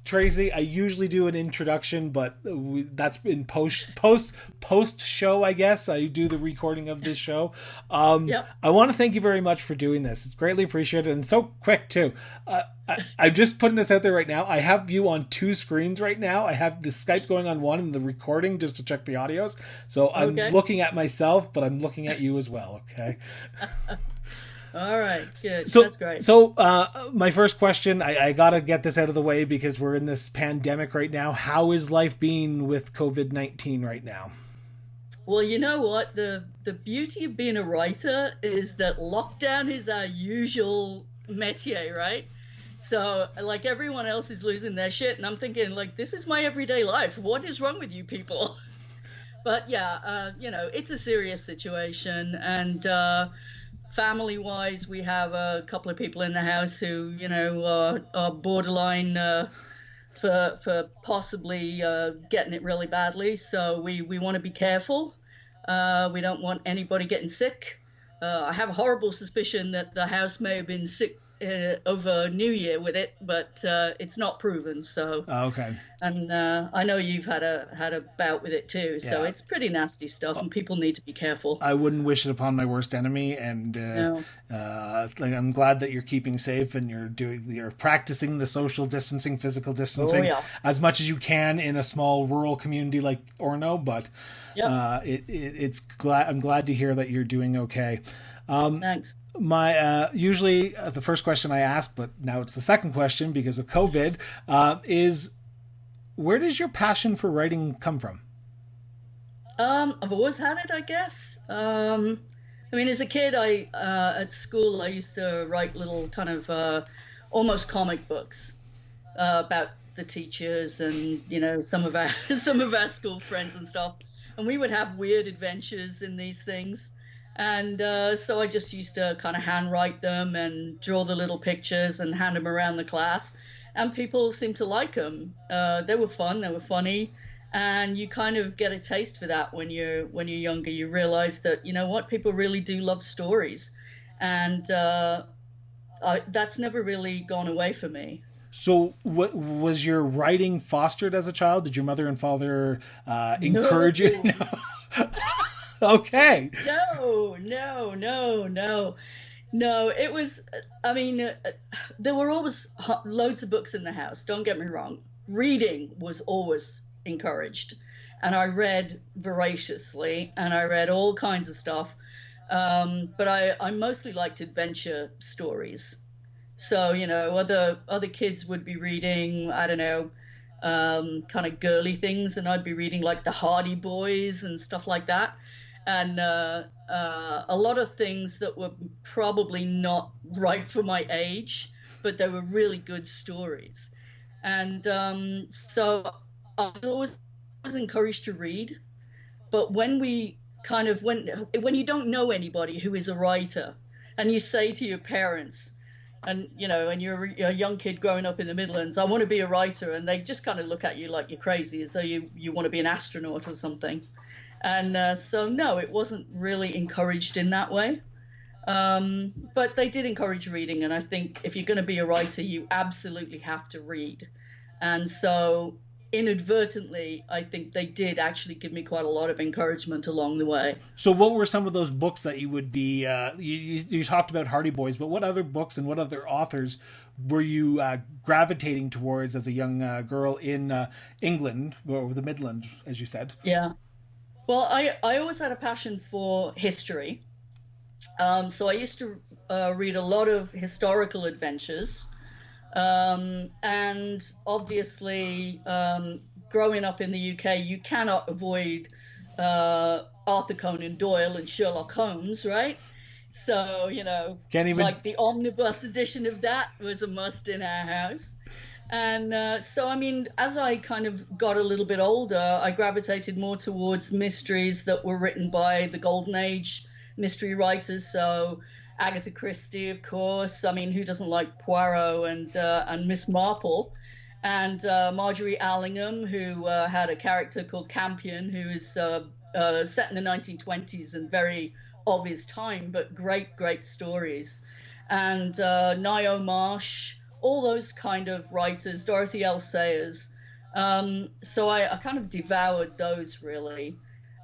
Tracy, I usually do an introduction, but that's in post show, I guess. I do the recording of this show. Yep. I want to thank you very much for doing this. It's greatly appreciated and so quick too. I'm just putting this out there right now. I have you on two screens right now. I have the Skype going on one and the recording just to check the audios. So I'm Okay. looking at myself, but I'm looking at you as well. Okay. All right. Good. So, That's great. my first question, I gotta get this out of the way because we're in this pandemic right now. How is life being with COVID-19 right now? Well, you know what? The beauty of being a writer is that lockdown is our usual métier, right? So, like everyone else is losing their shit, and I'm thinking, like, this is my everyday life. What is wrong with you people? But yeah, it's a serious situation, and family wise, we have a couple of people in the house who, are borderline for possibly getting it really badly. So we want to be careful. We don't want anybody getting sick. I have a horrible suspicion that the house may have been sick over New Year with it, but it's not proven. So, Okay. and I know you've had a bout with it too. So Yeah. it's pretty nasty stuff, and people need to be careful. I wouldn't wish it upon my worst enemy, and No. like I'm glad that you're keeping safe and you're practicing the social distancing, physical Oh distancing yeah. as much as you can in a small rural community like Orno. But Yep. it's glad I'm glad to hear that you're doing okay. Thanks. My usually the first question I ask, but now it's the second question because of COVID, is where does your passion for writing come from? I've always had it, I guess. I mean, as a kid, I at school I used to write little kind of almost comic books about the teachers and some of our some of our school friends and stuff, and we would have weird adventures in these things. And so I just used to kind of handwrite them and draw the little pictures and hand them around the class, and people seemed to like them. They were fun, they were funny, and you kind of get a taste for that when you're younger. You realize that what people really do love stories, and that's never really gone away for me. So, what was your writing fostered as a child? Did your mother and father encourage you? No, Okay. no, no, no, no. No, it was, I mean, there were always loads of books in the house. Don't get me wrong. Reading was always encouraged. And I read voraciously and I read all kinds of stuff. But I mostly liked adventure stories. So, other kids would be reading, I don't know, kind of girly things, and I'd be reading like the Hardy Boys and stuff like that. And a lot of things that were probably not right for my age, but they were really good stories. And so I was always encouraged to read. But when we kind of when you don't know anybody who is a writer, and you say to your parents, and and you're a young kid growing up in the Midlands, I want to be a writer, and they just kind of look at you like you're crazy, as though you want to be an astronaut or something. And so no, it wasn't really encouraged in that way. But they did encourage reading, and I think if you're going to be a writer, you absolutely have to read. And so inadvertently, I think they did actually give me quite a lot of encouragement along the way. So, what were some of those books that you would be? You talked about Hardy Boys, but what other books and what other authors were you gravitating towards as a young girl in England or the Midlands, as you said? Yeah. Well, I always had a passion for history. So I used to read a lot of historical adventures. And obviously, growing up in the UK, you cannot avoid Arthur Conan Doyle and Sherlock Holmes, right? So, Can't even. like the omnibus edition of that was a must in our house. And so, I mean, as I kind of got a little bit older, I gravitated more towards mysteries that were written by the Golden Age mystery writers. So, Agatha Christie, of course. I mean, who doesn't like Poirot and Miss Marple? And Marjorie Allingham, who had a character called Campion, who is set in the 1920s and very of his time, but great, great stories. And Nio Marsh, all those kind of writers, Dorothy L. Sayers. So I kind of devoured those really.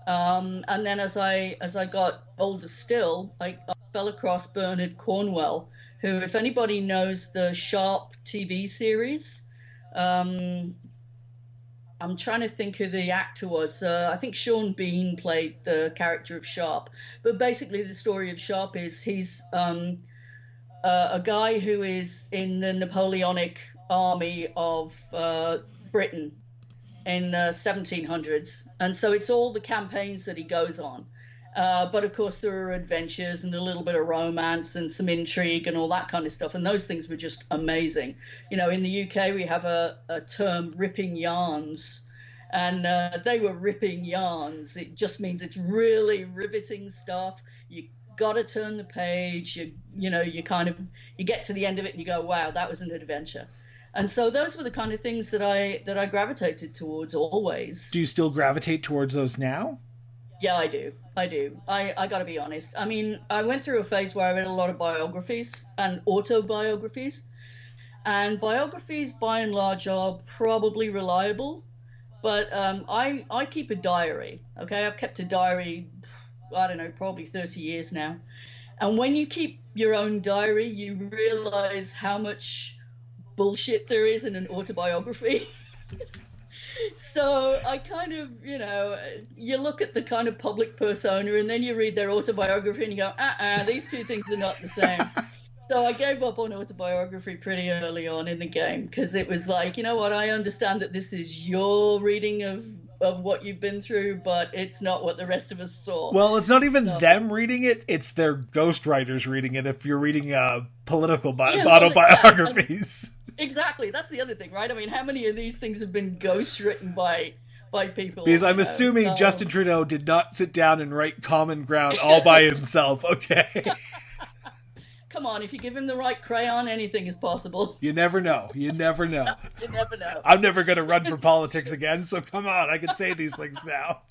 And then as I got older still, I fell across Bernard Cornwell, who, if anybody knows the Sharp TV series, um, I'm trying to think who the actor was. I think Sean Bean played the character of Sharp. But basically, the story of Sharp is he's a guy who is in the Napoleonic army of Britain in the 1700s. And so it's all the campaigns that he goes on. But of course, there are adventures and a little bit of romance and some intrigue and all that kind of stuff. And those things were just amazing. In the UK, we have a term, ripping yarns. And they were ripping yarns. It just means it's really riveting stuff. You got to turn the page. You get to the end of it and you go, wow, that was an adventure. And so those were the kind of things that I gravitated towards always. Do you still gravitate towards those now? Yeah, I do. I got to be honest. I mean, I went through a phase where I read a lot of biographies and autobiographies. And biographies, by and large, are probably reliable. But I keep a diary, okay? I've kept a diary, I don't know, probably 30 years now. And when you keep your own diary, you realize how much bullshit there is in an autobiography. So I kind of, you look at the kind of public persona and then you read their autobiography and you go, these two things are not the same. So I gave up on autobiography pretty early on in the game because it was like, you know what, I understand that this is your reading of what you've been through, but it's not what the rest of us saw. Well, it's not even them reading it, it's their ghostwriters reading it if you're reading political autobiographies. Exactly. That's the other thing, right? I mean, how many of these things have been ghostwritten by people? Because I'm assuming Justin Trudeau did not sit down and write Common Ground all by himself, okay? Come on, if you give him the right crayon, anything is possible. You never know. You never know. You never know. I'm never going to run for politics again, so come on, I can say these things now.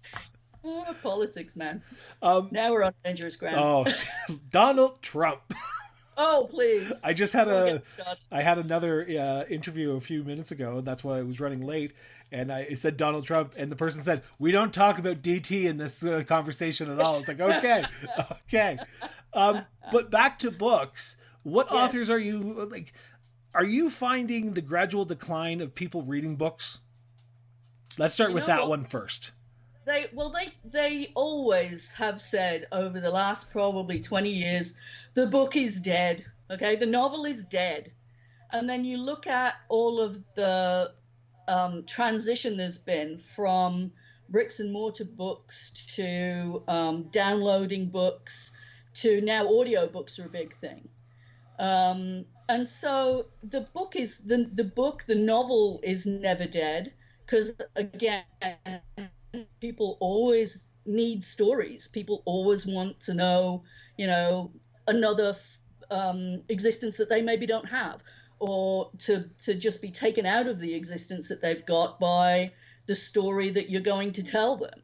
Politics, man. Now we're on dangerous ground. Oh, Donald Trump. Oh, please. I just had another interview a few minutes ago, and that's why I was running late. And it said Donald Trump, and the person said, "We don't talk about DT in this conversation at all." It's like, okay. But back to books. What authors are you like? Are you finding the gradual decline of people reading books? Let's start with that one first. They always have said over the last probably 20 years, the book is dead. Okay, the novel is dead. And then you look at all of the transition there's been from bricks and mortar books to downloading books to now audiobooks are a big thing. And so the novel is never dead because, again, people always need stories. People always want to know, another existence that they maybe don't have, or to just be taken out of the existence that they've got by the story that you're going to tell them.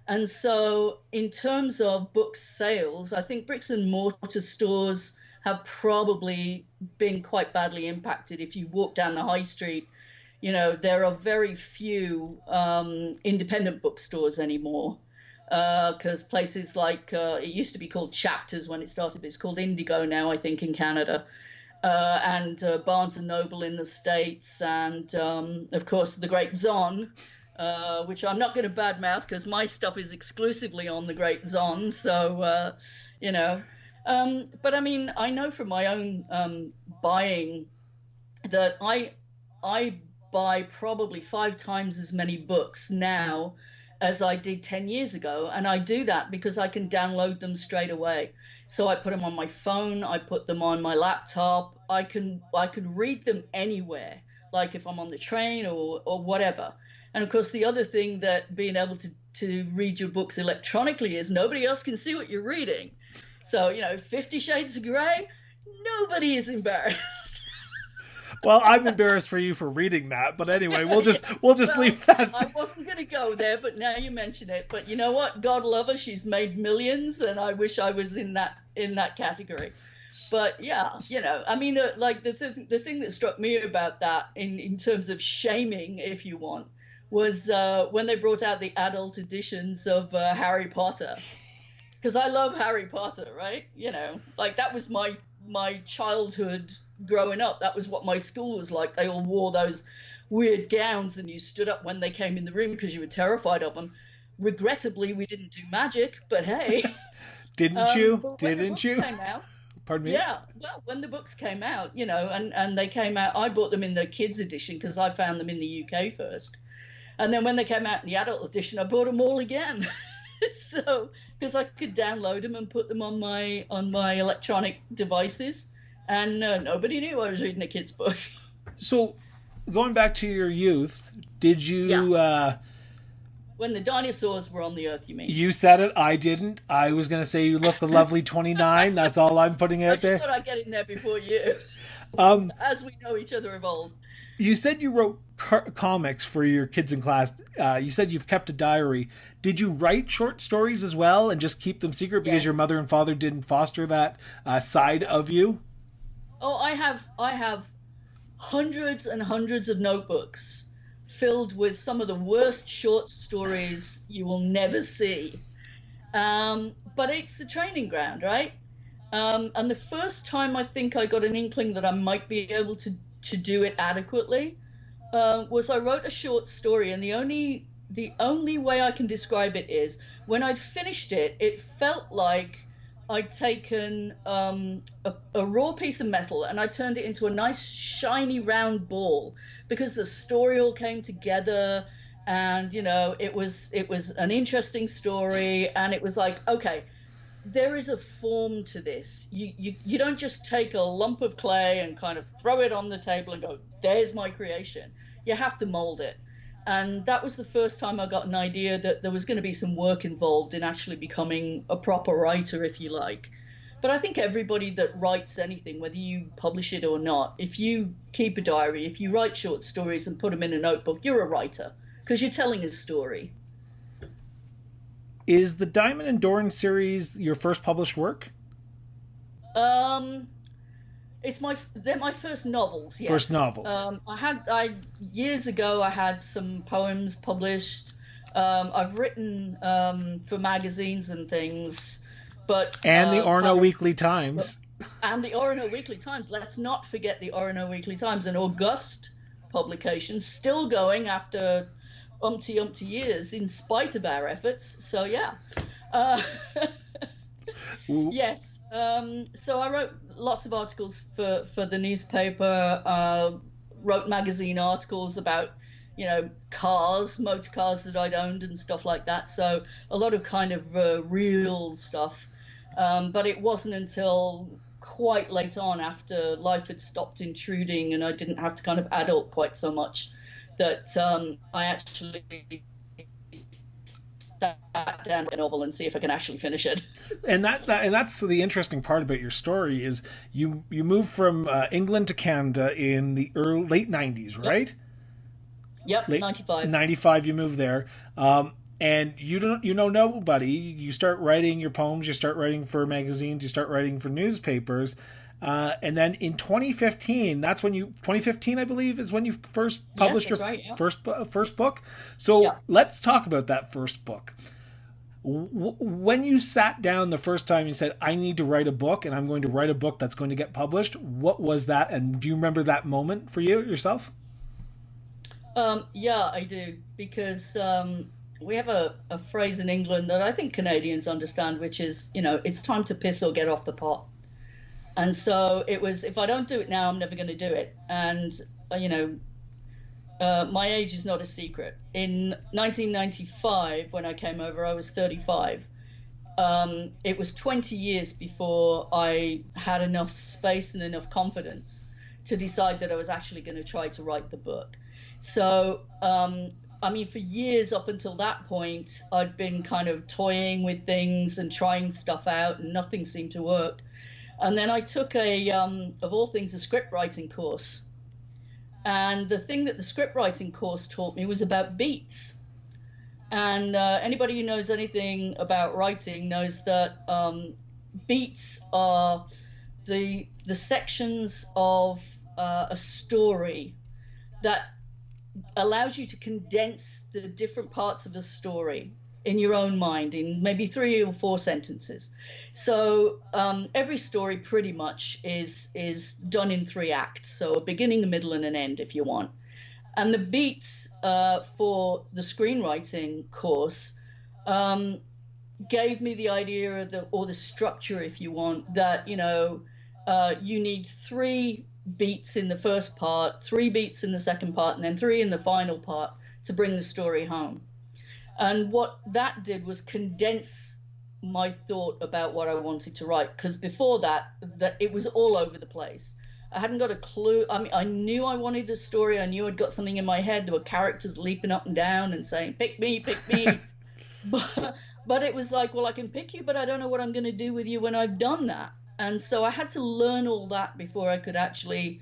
And so in terms of book sales, I think bricks and mortar stores have probably been quite badly impacted. If you walk down the high street, there are very few independent bookstores anymore. Because places like, it used to be called Chapters when it started, but it's called Indigo now, I think, in Canada. And Barnes & Noble in the States, and of course the Great Zon, which I'm not going to badmouth because my stuff is exclusively on the Great Zon. So, but I mean, I know from my own buying that I buy probably 5 times as many books now as I did 10 years ago. And I do that because I can download them straight away. So I put them on my phone, I put them on my laptop, I can read them anywhere, like if I'm on the train or whatever. And of course, the other thing that being able to read your books electronically is nobody else can see what you're reading. So, 50 Shades of Grey, nobody is embarrassed. Well, I'm embarrassed for you for reading that, but anyway, we'll just leave that. I wasn't going to go there, but now you mention it. But you know what? God love her, she's made millions, and I wish I was in that category. But yeah, I mean, like the thing that struck me about that in terms of shaming, if you want, was when they brought out the adult editions of Harry Potter, because I love Harry Potter, right? Like that was my childhood growing up. That was what my school was like. They all wore those weird gowns, and you stood up when they came in the room because you were terrified of them. Regrettably, we didn't do magic, but hey. Didn't you? But when the Didn't books you? came out, Pardon me? yeah, well, when the books came out, and they came out, I bought them in the kids edition because I found them in the UK first. And then when they came out in the adult edition, I bought them all again. So, because I could download them and put them on my electronic devices, and nobody knew I was reading a kid's book. So, going back to your youth, did Yeah, you? when the dinosaurs were on the Earth, you mean? You said it. I didn't. I was going to say you look a lovely 29. That's all I'm putting I out just there. thought I'd get in there before you, Um, as we know each other of old. you said you wrote comics for your kids in class. You said you've kept a diary. Did you write short stories as well and just keep them secret because your Yes. mother and father didn't foster that side of you? Oh, I have hundreds and hundreds of notebooks filled with some of the worst short stories you will never see. But it's a training ground, right? And the first time I think I got an inkling that I might be able to do it adequately was I wrote a short story, and the only way I can describe it is when I'd finished it, it felt like I'd taken a raw piece of metal and I turned it into a nice shiny round ball because the story all came together, and it was an interesting story, and it was like, okay, there is a form to this. You don't just take a lump of clay and kind of throw it on the table and go, there's my creation. You have to mold it. And that was the first time I got an idea that there was going to be some work involved in actually becoming a proper writer, if you like. But I think everybody that writes anything, whether you publish it or not, if you keep a diary, if you write short stories and put them in a notebook, you're a writer because you're telling a story. Is the Diamond and Dorn series your first published work? Um, they're my first novels, First yes. novels. I years ago I had some poems published. I've written for magazines and things, but And the Orno kind of Weekly Times. and the Orono Weekly Times. Let's not forget the Orono Weekly Times, an august publication, still going after umpty years in spite of our efforts. So yeah. Uh, Yes. So I wrote lots of articles for the newspaper, wrote magazine articles about, cars, motor cars that I'd owned and stuff like that. So a lot of kind of real stuff. But it wasn't until quite late on, after life had stopped intruding and I didn't have to kind of adult quite so much, that I actually sat down with a novel and see if I can actually finish it. And that's the interesting part about your story is you moved from England to Canada in the late 90s, Yep. right? Yep. Late 95. 95 you moved there. And you know nobody. You start writing your poems, you start writing for magazines, you start writing for newspapers. And then in 2015, 2015 I believe is when you first Yes, published that's your right. Yeah. first book. So Yeah. let's talk about that first book. When you sat down the first time, you said, I need to write a book and I'm going to write a book that's going to get published. What was that? And do you remember that moment for you yourself? Yeah, I do, because we have a phrase in England that I think Canadians understand, which is, it's time to piss or get off the pot. And so it was, if I don't do it now, I'm never going to do it. And, my age is not a secret. In 1995, when I came over, I was 35. It was 20 years before I had enough space and enough confidence to decide that I was actually going to try to write the book. So, I mean, for years up until that point, I'd been kind of toying with things and trying stuff out, and nothing seemed to work. And then I took of all things, a script writing course. And the thing that the script writing course taught me was about beats. And anybody who knows anything about writing knows that beats are the sections of a story that allows you to condense the different parts of a story in your own mind in maybe 3 or 4 sentences. So every story pretty much is done in 3 acts, so a beginning, a middle, and an end, if you want. And the beats for the screenwriting course gave me the idea of or the structure, if you want, that you need 3 beats in the first part, 3 beats in the second part, and then 3 in the final part to bring the story home. And what that did was condense my thought about what I wanted to write, because before that it was all over the place. I hadn't got a clue. I mean, I knew I wanted a story. I knew I'd got something in my head. There were characters leaping up and down and saying, pick me, pick me. but it was like, well, I can pick you, but I don't know what I'm going to do with you when I've done that. And so I had to learn all that before I could actually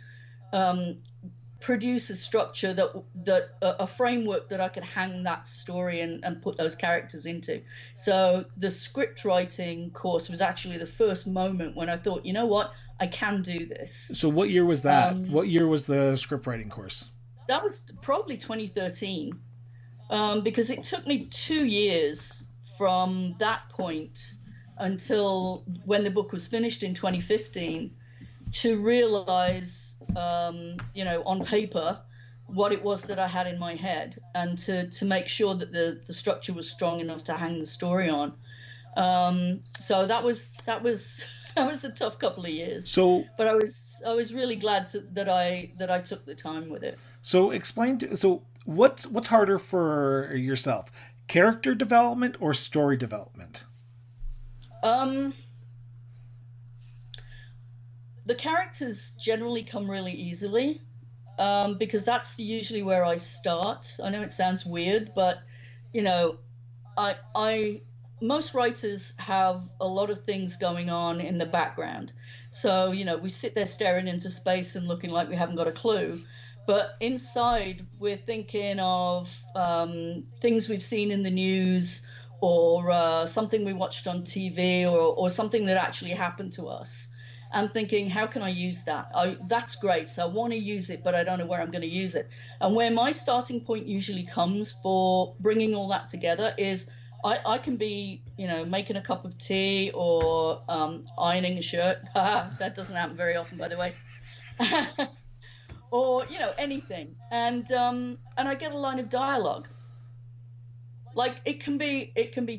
produce a structure that a framework that I could hang that story and put those characters into. So the script writing course was actually the first moment when I thought, you know what, I can do this. So what year was that? What year was the script writing course? That was probably 2013, because it took me 2 years from that point until when the book was finished in 2015 to realize, on paper, what it was that I had in my head, and to make sure that the structure was strong enough to hang the story on. So that was a tough couple of years. So, but I was really glad that I took the time with it. So what's harder for yourself, character development or story development? The characters generally come really easily, because that's usually where I start. I know it sounds weird, but I most writers have a lot of things going on in the background. So, we sit there staring into space and looking like we haven't got a clue. But inside, we're thinking of things we've seen in the news, or something we watched on TV, or something that actually happened to us. And thinking, how can I use that? That's great. So I want to use it, but I don't know where I'm going to use it. And where my starting point usually comes for bringing all that together is I can be, making a cup of tea or ironing a shirt. That doesn't happen very often, by the way. Or, anything. And I get a line of dialogue. Like it can be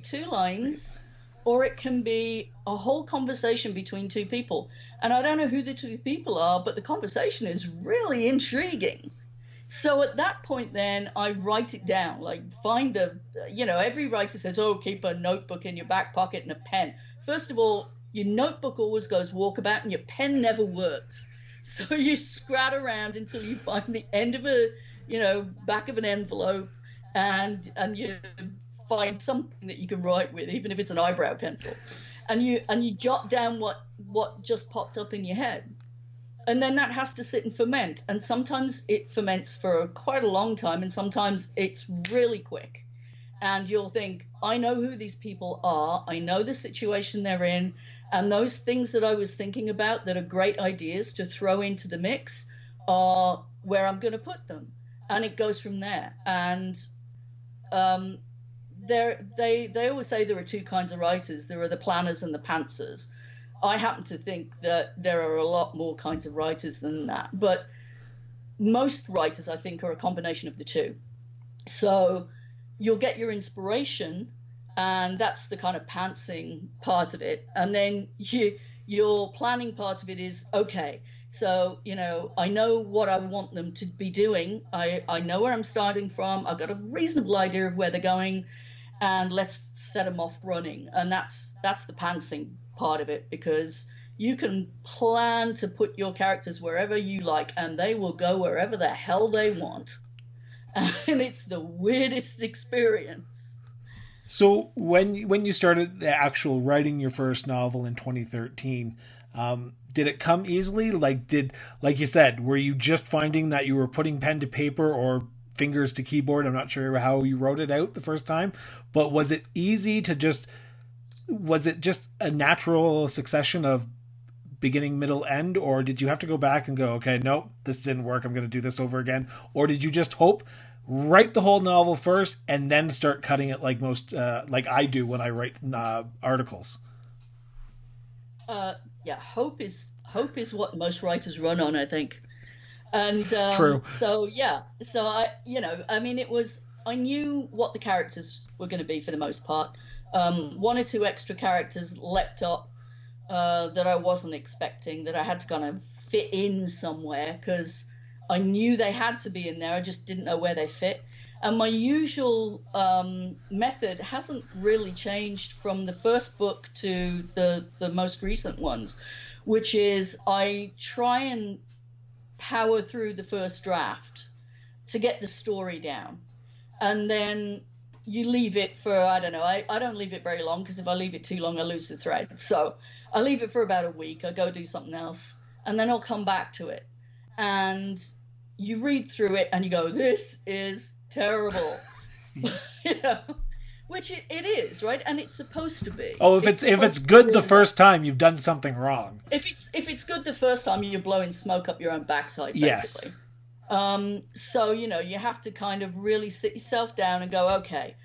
2 lines, or it can be a whole conversation between 2 people. And I don't know who the 2 people are, but the conversation is really intriguing. So at that point, then I write it down, like find every writer says, oh, keep a notebook in your back pocket and a pen. First of all, your notebook always goes walkabout and your pen never works. So you scrat around until you find the end of back of an envelope, and you find something that you can write with, even if it's an eyebrow pencil, and you jot down what just popped up in your head. And then that has to sit and ferment. And sometimes it ferments for quite a long time, and sometimes it's really quick. And you'll think, I know who these people are. I know the situation they're in. And those things that I was thinking about that are great ideas to throw into the mix are where I'm going to put them. And it goes from there. And they always say there are 2 kinds of writers. There are the planners and the pantsers. I happen to think that there are a lot more kinds of writers than that. But most writers, I think, are a combination of the 2. So you'll get your inspiration, and that's the kind of pantsing part of it. And then your planning part of it is, okay, so, I know what I want them to be doing. I know where I'm starting from. I've got a reasonable idea of where they're going, and let's set them off running. And that's the pantsing part of it, because you can plan to put your characters wherever you like, and they will go wherever the hell they want. And it's the weirdest experience. So when you started the actual writing your first novel in 2013, did it come easily? Like you said, were you just finding that you were putting pen to paper or fingers to keyboard? I'm not sure how you wrote it out the first time, but was it easy to was it just a natural succession of beginning, middle, end, or did you have to go back and go, okay, nope, this didn't work, I'm going to do this over again? Or did you just hope, write the whole novel first, and then start cutting it like like I do when I write articles? Yeah, hope is what most writers run on, I think. And True. so yeah, so I mean, I knew what the characters were going to be for the most part. One or two extra characters leapt up that I wasn't expecting, that I had to kind of fit in somewhere because I knew they had to be in there. I just didn't know where they fit. And my usual method hasn't really changed from the first book to the most recent ones, which is I try and power through the first draft to get the story down. And then you leave it for, I don't know, I don't leave it very long because if I leave it too long, I lose the thread. So I leave it for about a week. I go do something else, and then I'll come back to it. And you read through it and you go, this is terrible. you know, which it is, right? And it's supposed to be. Oh, if it's good the first time, you've done something wrong. If it's good the first time, you're blowing smoke up your own backside, basically. Yes. So, you have to kind of really sit yourself down and go, okay,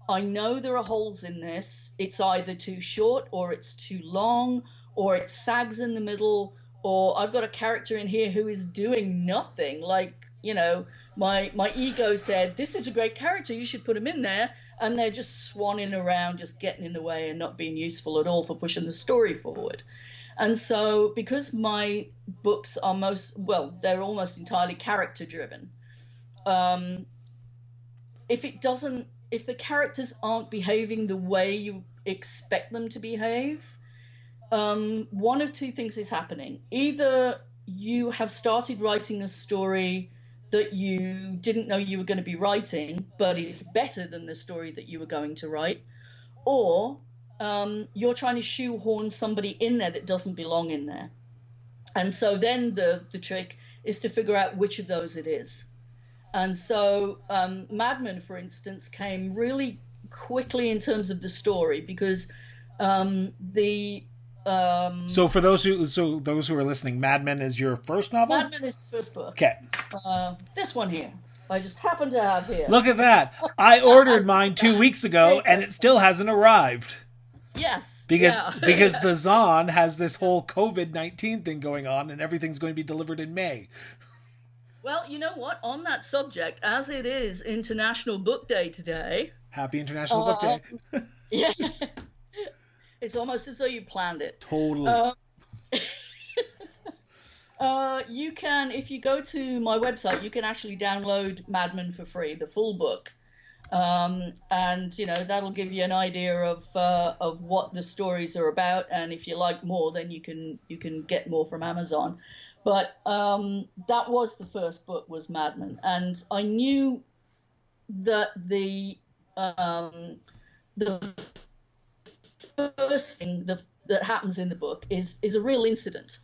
I know there are holes in this. It's either too short or it's too long or it sags in the middle, or I've got a character in here who is doing nothing. Like, my ego said, this is a great character, you should put him in there. And they're just swanning around, just getting in the way and not being useful at all for pushing the story forward. And so because my books are they're almost entirely character driven. If the characters aren't behaving the way you expect them to behave, one of two things is happening. Either you have started writing a story that you didn't know you were going to be writing, but is better than the story that you were going to write, or you're trying to shoehorn somebody in there that doesn't belong in there. And so then the trick is to figure out which of those it is. And so Mad Men, for instance, came really quickly in terms of the story because So for those who are listening, Mad Men is your first novel? Mad Men is the first book. Okay. This one here. I just happen to have here. Look at that. I ordered mine 2 weeks ago and it still hasn't arrived. Yes. Because the Zon has this whole COVID-19 thing going on and everything's going to be delivered in May. Well, you know what? On that subject, as it is International Book Day today. Happy International Book Day. Yeah. It's almost as though you planned it. Totally. You can, if you go to my website, you can actually download Mad Men for free, the full book. And that'll give you an idea of what the stories are about, and if you like more, then you can get more from Amazon. But that was the first book, was Mad Men, and I knew that the first thing that happens in the book is a real incident,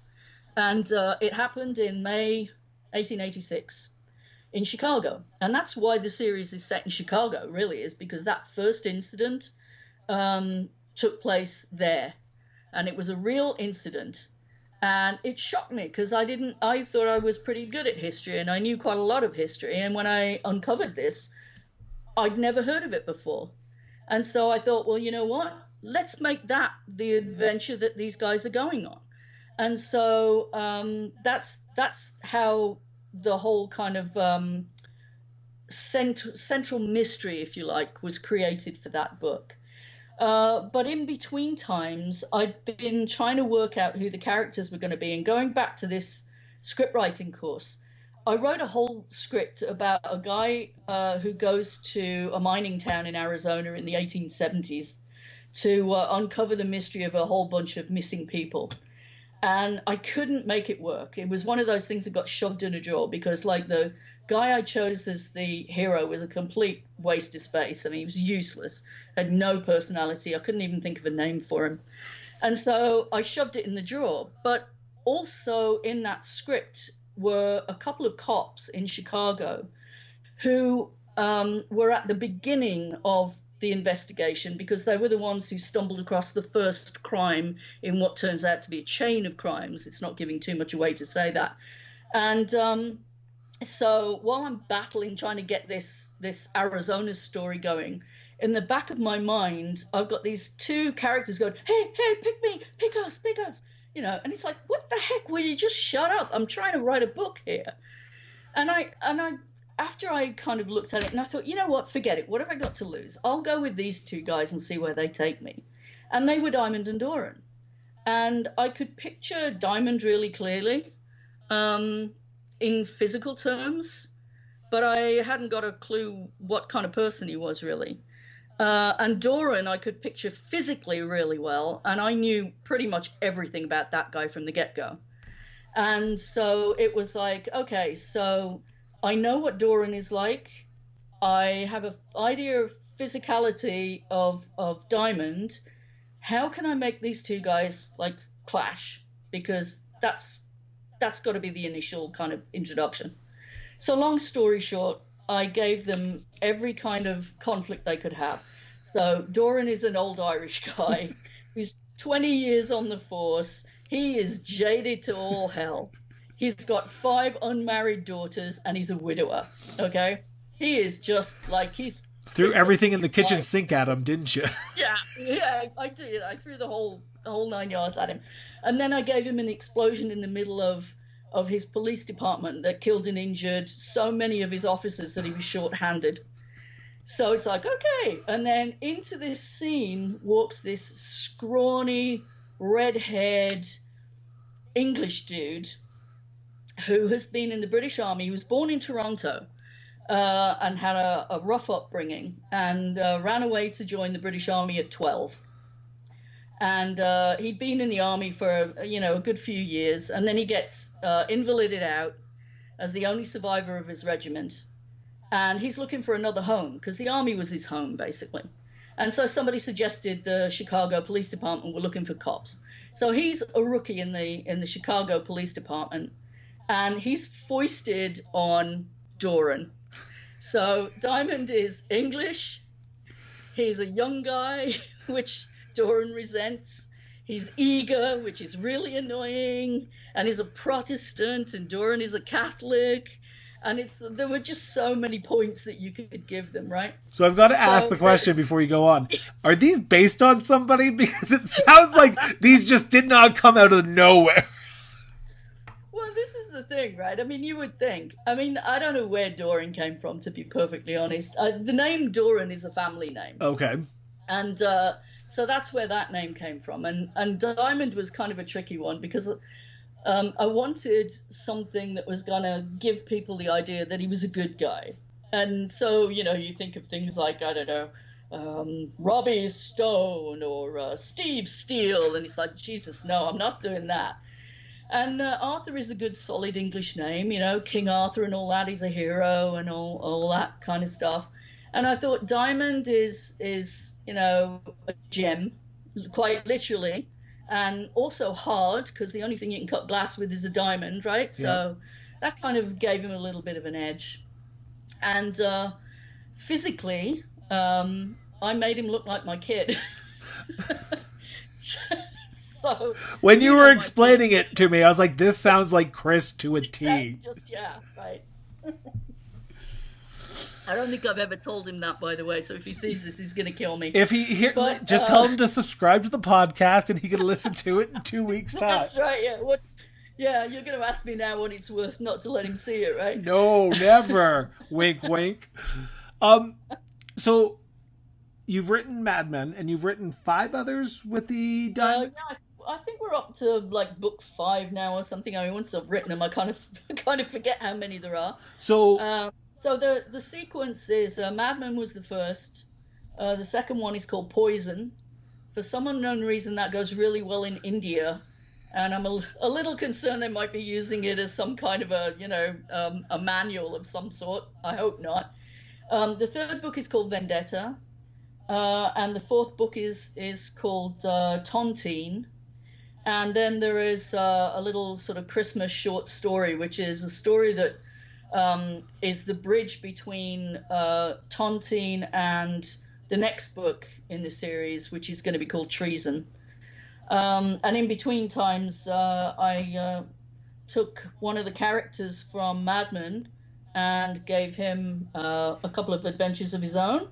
and it happened in May 1886. In Chicago. And that's why the series is set in Chicago, really, is because that first incident took place there. And it was a real incident. And it shocked me because I thought I was pretty good at history and I knew quite a lot of history. And when I uncovered this, I'd never heard of it before. And so I thought, well, you know what? Let's make that the adventure that these guys are going on. And so that's how the whole kind of central mystery, if you like, was created for that book. But in between times, I'd been trying to work out who the characters were going to be. And going back to this script writing course, I wrote a whole script about a guy who goes to a mining town in Arizona in the 1870s to uncover the mystery of a whole bunch of missing people. And I couldn't make it work. It was one of those things that got shoved in a drawer because, like, the guy I chose as the hero was a complete waste of space. I mean, he was useless, had no personality. I couldn't even think of a name for him. And so I shoved it in the drawer. But also in that script were a couple of cops in Chicago who were at the beginning of the investigation, because they were the ones who stumbled across the first crime in what turns out to be a chain of crimes. It's not giving too much away to say that. And so while I'm battling, trying to get this Arizona story going, in the back of my mind, I've got these two characters going, hey, pick me, pick us, and it's like, what the heck, will you just shut up? I'm trying to write a book here. And I after I kind of looked at it, and I thought, you know what, forget it. What have I got to lose? I'll go with these two guys and see where they take me. And they were Diamond and Doran. And I could picture Diamond really clearly in physical terms, but I hadn't got a clue what kind of person he was really. And Doran, I could picture physically really well, and I knew pretty much everything about that guy from the get-go. And so it was like, okay, so I know what Doran is like. I have an idea of physicality of Diamond. How can I make these two guys like clash? Because that's got to be the initial kind of introduction. So long story short, I gave them every kind of conflict they could have. So Doran is an old Irish guy who's 20 years on the force. He is jaded to all hell. He's got 5 unmarried daughters, and he's a widower, okay? He is just like, he's... Threw everything in the kitchen sink at him, didn't you? Yeah, I did. I threw the whole 9 yards at him. And then I gave him an explosion in the middle of his police department that killed and injured so many of his officers that he was short-handed. So it's like, okay. And then into this scene walks this scrawny, red-haired English dude who has been in the British Army. He was born in Toronto and had a rough upbringing, and ran away to join the British Army at 12. And he'd been in the army for a good few years, and then he gets invalided out as the only survivor of his regiment. And he's looking for another home, because the army was his home, basically. And so somebody suggested the Chicago Police Department were looking for cops. So he's a rookie in the Chicago Police Department, and he's foisted on Doran. So Diamond is English. He's a young guy, which Doran resents. He's eager, which is really annoying. And he's a Protestant, and Doran is a Catholic. And there were just so many points that you could give them, right? So I've got to ask the question before you go on. Are these based on somebody? Because it sounds like these just did not come out of nowhere. Well, this is the thing, right? I mean, you would think. I mean, I don't know where Doran came from, to be perfectly honest. The name Doran is a family name. Okay. And so that's where that name came from. And Diamond was kind of a tricky one, because I wanted something that was going to give people the idea that he was a good guy. And so, you think of things like, I don't know, Robbie Stone or Steve Steele. And it's like, Jesus, no, I'm not doing that. And Arthur is a good, solid English name, King Arthur and all that. He's a hero and all that kind of stuff. And I thought Diamond is a gem, quite literally. And also hard, because the only thing you can cut glass with is a diamond, right? Yeah. So that kind of gave him a little bit of an edge. And physically, I made him look like my kid. So when you were explaining it to me, I was like, this sounds like Chris to a T. Yeah, right. I don't think I've ever told him that, by the way. So if he sees this, he's going to kill me. If he just tell him to subscribe to the podcast, and he can listen to it in 2 weeks' time. That's right. Yeah. Yeah, you're going to ask me now what it's worth not to let him see it, right? No, never. Wink, wink. So you've written Mad Men, and you've written 5 others with the Diamond. Yeah, I think we're up to like book 5 now or something. I mean, once I've written them, I kind of forget how many there are. So. So the sequence is Mad Men was the first. The second one is called Poison. For some unknown reason, that goes really well in India, and I'm a little concerned they might be using it as some kind of a manual of some sort. I hope not. The third book is called Vendetta, and the fourth book is called Tontine. And then there is a little sort of Christmas short story, which is a story that is the bridge between Tontine and the next book in the series, which is going to be called Treason. And in between times, I took one of the characters from Mad Men and gave him a couple of adventures of his own.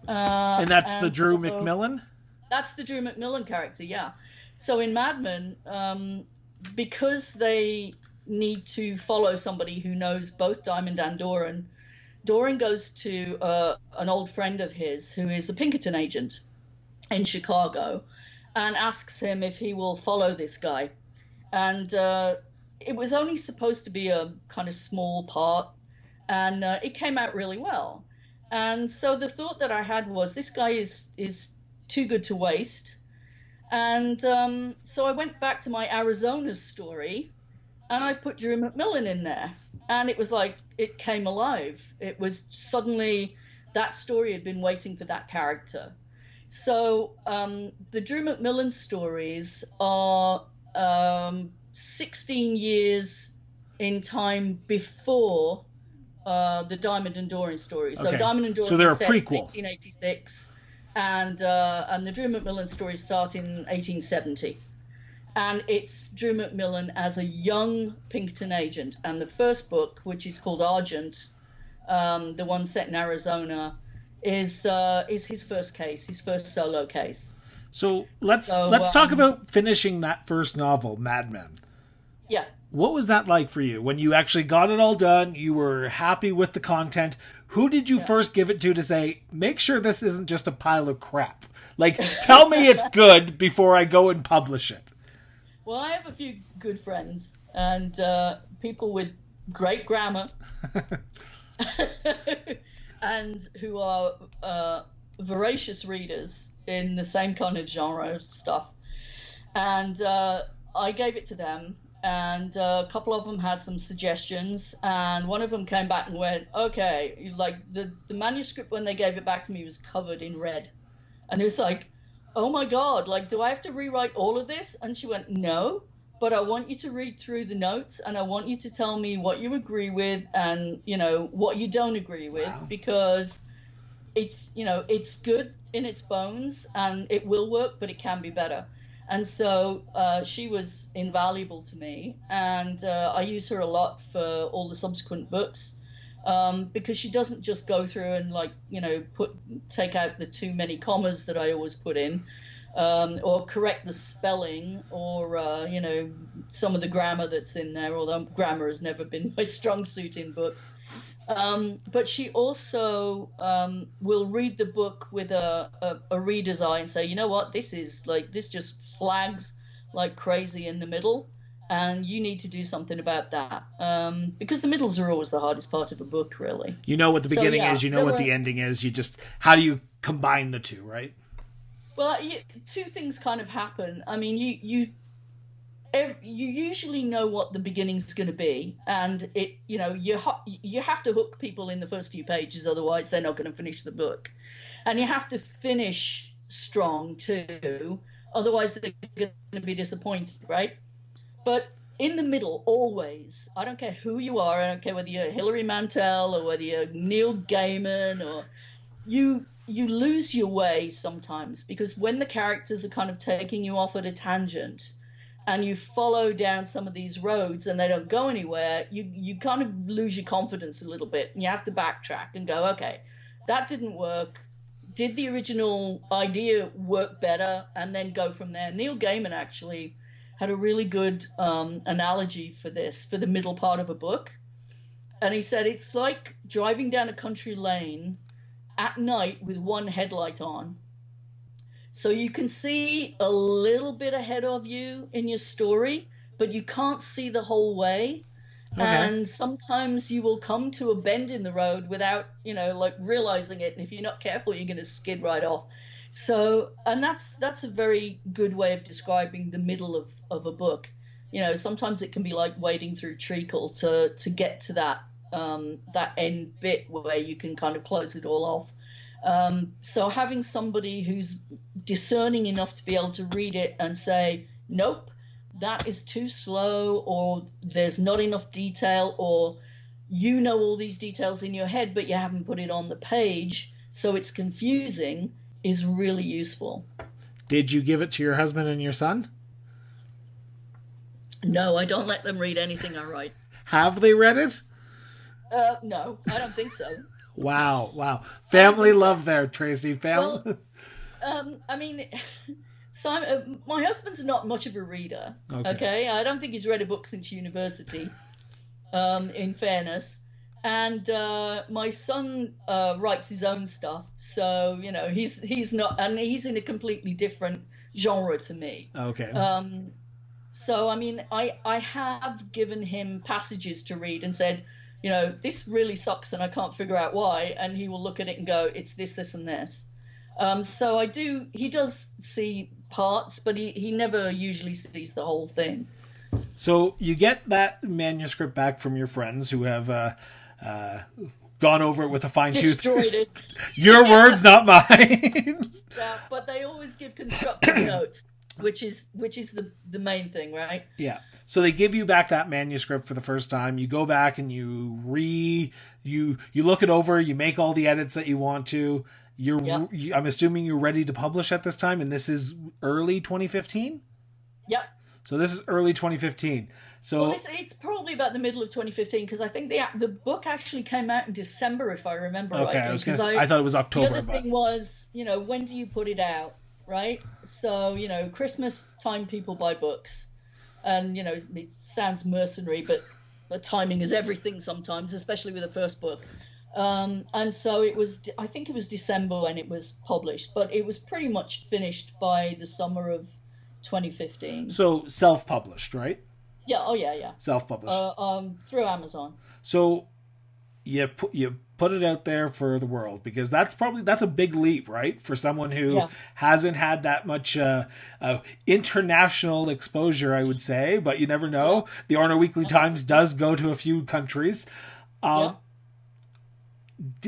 And that's the And Drew so McMillan? that's the Drew McMillan character, yeah. So in Mad Men, because they need to follow somebody who knows both Diamond and Doran, Doran goes to an old friend of his who is a Pinkerton agent in Chicago and asks him if he will follow this guy. And it was only supposed to be a kind of small part, and it came out really well. And so the thought that I had was, this guy is too good to waste. And so I went back to my Arizona story, and I put Drew McMillan in there. And it was like, it came alive. It was suddenly, that story had been waiting for that character. So the Drew McMillan stories are 16 years in time before the Diamond and Doran story. So Okay. Diamond and Doran So they're a set in prequel. 1886, and the Drew McMillan stories start in 1870. And it's Drew McMillan as a young Pinkerton agent. And the first book, which is called Argent, the one set in Arizona, is his first case, his first solo case. So let's talk about finishing that first novel, Mad Men. Yeah. What was that like for you? When you actually got it all done, you were happy with the content. Who did you first give it to say, make sure this isn't just a pile of crap? Like, tell me it's good before I go and publish it. Well, I have a few good friends and people with great grammar and who are voracious readers in the same kind of genre of stuff. And I gave it to them, and a couple of them had some suggestions, and one of them came back and went, okay, like the manuscript when they gave it back to me was covered in red. And it was like, oh my God, like, do I have to rewrite all of this? And she went, no, but I want you to read through the notes, and I want you to tell me what you agree with and, you know, what you don't agree with, because it's, you know, it's good in its bones and it will work, but it can be better. And so she was invaluable to me, and I use her a lot for all the subsequent books, because she doesn't just go through and, like, you know, take out the too many commas that I always put in, or correct the spelling, or you know, some of the grammar that's in there, although grammar has never been my strong suit in books. But she also will read the book with a reader's eye and say, you know what, this just flags like crazy in the middle, and you need to do something about that. Because the middles are always the hardest part of a book, really. You know what the beginning is, you know what the ending is, how do you combine the two, right? Well, two things kind of happen. I mean, you usually know what the beginning's going to be, and you have to hook people in the first few pages, otherwise they're not going to finish the book. And you have to finish strong too, otherwise they're going to be disappointed, right? But in the middle, always, I don't care who you are, I don't care whether you're Hilary Mantel or whether you're Neil Gaiman, or you lose your way sometimes, because when the characters are kind of taking you off at a tangent, and you follow down some of these roads and they don't go anywhere, you kind of lose your confidence a little bit, and you have to backtrack and go, okay, that didn't work. Did the original idea work better? And then go from there. Neil Gaiman actually had a really good analogy for this, for the middle part of a book. And he said, it's like driving down a country lane at night with one headlight on. So you can see a little bit ahead of you in your story, but you can't see the whole way. Okay. And sometimes you will come to a bend in the road without, like realizing it. And if you're not careful, you're going to skid right off. So, and that's a very good way of describing the middle of a book. Sometimes it can be like wading through treacle to get to that end bit where you can kind of close it all off. So having somebody who's discerning enough to be able to read it and say, nope, that is too slow, or there's not enough detail, or all these details in your head, but you haven't put it on the page. so it's confusing, is really useful. Did you give it to your husband and your son? No, I don't let them read anything I write. Have they read it? No, I don't think so. Wow, wow. I don't Family think so. love there, Tracy. Well, Family. I mean, Simon, my husband's not much of a reader. Okay. Okay, I don't think he's read a book since university. In fairness, and my son writes his own stuff, so he's not, and he's in a completely different genre to me. Okay. So I mean, I have given him passages to read and said, this really sucks and I can't figure out why, and he will look at it and go, it's this, this, and this. So he does see parts, but he never usually sees the whole thing. So you get that manuscript back from your friends who have gone over it with a fine tooth. Destroyed it. Your words, not mine. Yeah, but they always give constructive notes, which is the main thing, right? Yeah. So they give you back that manuscript for the first time. You go back and you look it over. You make all the edits that you want to. Yeah. I'm assuming you're ready to publish at this time, and this is early 2015. Yep. So this is early 2015. So Well, it's probably about the middle of 2015 because I think the book actually came out in December, if I remember okay, rightly. I thought it was October. The other thing was, when do you put it out, right? So, Christmas time people buy books, and it sounds mercenary, but timing is everything sometimes, especially with the first book. And so I think it was December when it was published, but it was pretty much finished by the summer of 2015. So self-published, right? Yeah. Oh, yeah. Self-published. Through Amazon. So you put it out there for the world, because that's a big leap, right? For someone who hasn't had that much international exposure, I would say, but you never know. Yeah. The Orno Weekly Times does go to a few countries.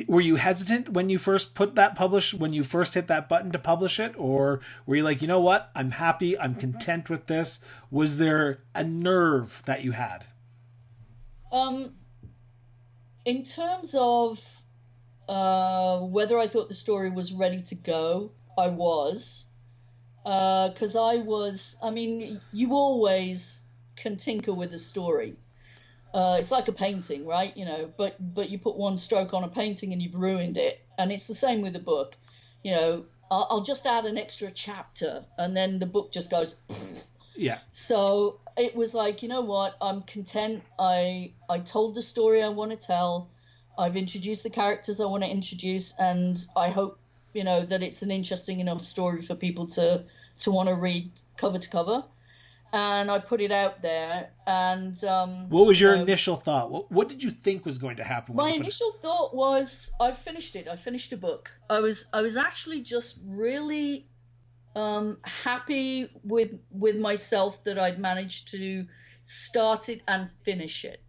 Were you hesitant when you first hit that button to publish it, or were you like, you know what, I'm happy, I'm content with this? Was there a nerve that you had? In terms of whether I thought the story was ready to go, I was. Because you always can tinker with a story. It's like a painting, right? But you put one stroke on a painting and you've ruined it. And it's the same with a book. I'll just add an extra chapter and then the book just goes. Yeah. So it was like, you know what? I'm content. I told the story I want to tell. I've introduced the characters I want to introduce, and I hope that it's an interesting enough story for people to want to read cover to cover. And I put it out there, and what was your initial thought? What did you think was going to happen? My initial thought was, I finished it. I finished a book. I was actually just really happy with myself that I'd managed to start it and finish it.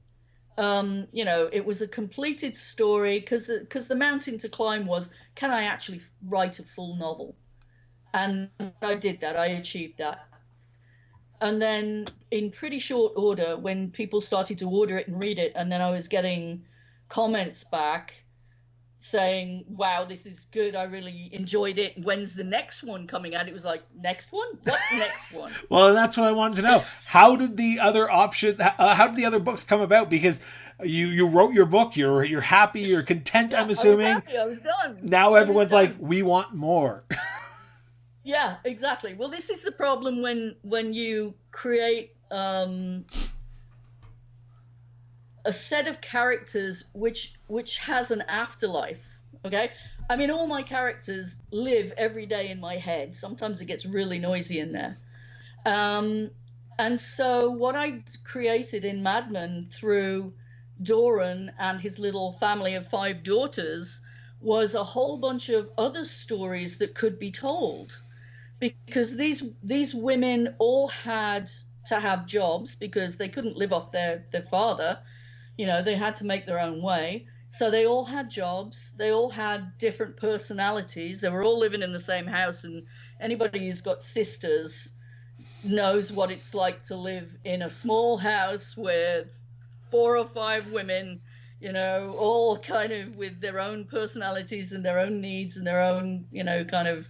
It was a completed story, because the mountain to climb was, can I actually write a full novel? And I did that. I achieved that. And then in pretty short order, when people started to order it and read it, and then I was getting comments back saying, wow, this is good, I really enjoyed it, when's the next one coming out? It was like, next one? What next one? Well, that's what I wanted to know. How did the other books come about? Because you wrote your book, you're happy, you're content, I'm assuming. I was happy, I was done. Now everyone's like, we want more. Yeah, exactly. Well, this is the problem when you create a set of characters which has an afterlife. Okay, I mean, all my characters live every day in my head. Sometimes it gets really noisy in there. And so what I created in Mad Men through Doran and his little family of 5 daughters was a whole bunch of other stories that could be told. Because these women all had to have jobs, because they couldn't live off their father. They had to make their own way. So they all had jobs. They all had different personalities. They were all living in the same house. And anybody who's got sisters knows what it's like to live in a small house with 4 or 5 women, all kind of with their own personalities and their own needs and their own, kind of